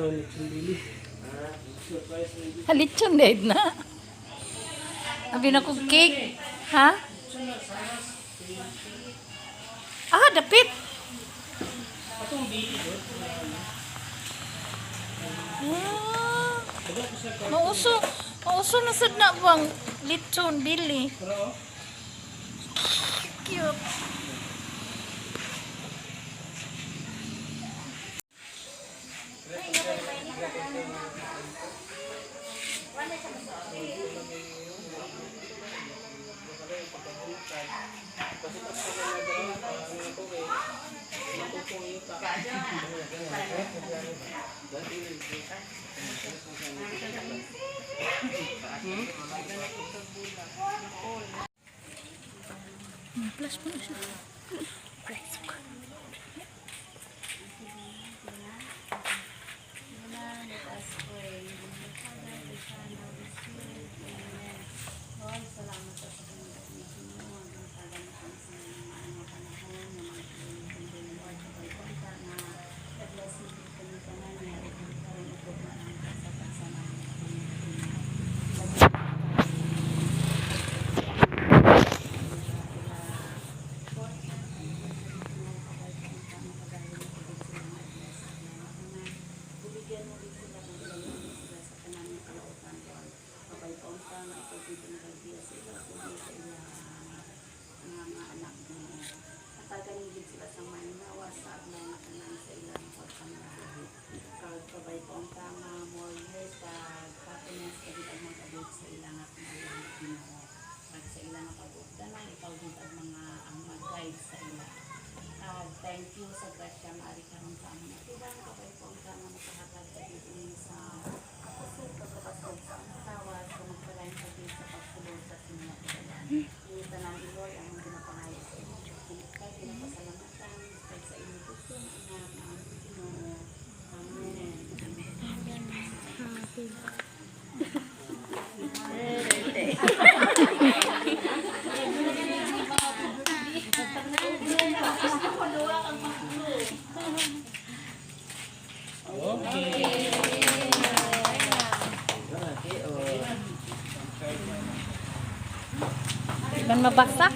lechon dili. Lechon dahil na. Abi na kong cake. Ha? Ah, dapit. Ah, mauso. Mauso na sad na bang lechon dili. Cute. Plus po na siya. Thank you sa grasya maari karon sa amin. Tiba na kabay po ang kama makahatag sa dito sa kapusog pagkapasog sa asawa sa magpalain sa dito sa pagsulod sa sinapadalan. Yung tanan iloy ang ginapangayo sa inyo. Kaya ginapasalamatan kahit sa inyo gusto anak na ang Ginoo. Amen. Man mabasa.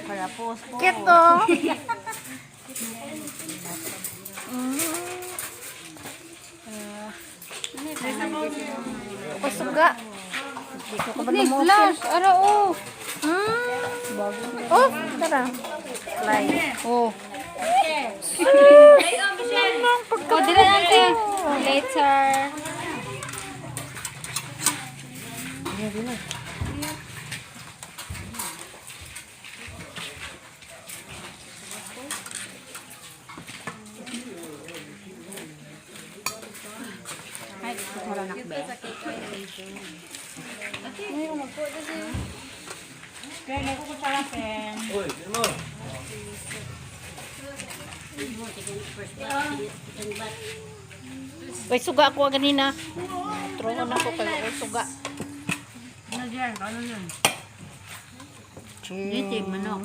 Para post po. Kito. Kusuga. Ini flash. Ara oh. Oh, tara. Fly. Oh. Oh, dili nanti. Later. Ay, wala nak ba? Ay, umagpo na siya. Kaya na ko para pen. Oy, mo. May suga ako ganina. Trongon ako kay suga. Ano diyan? Ano yun? Dito, manok.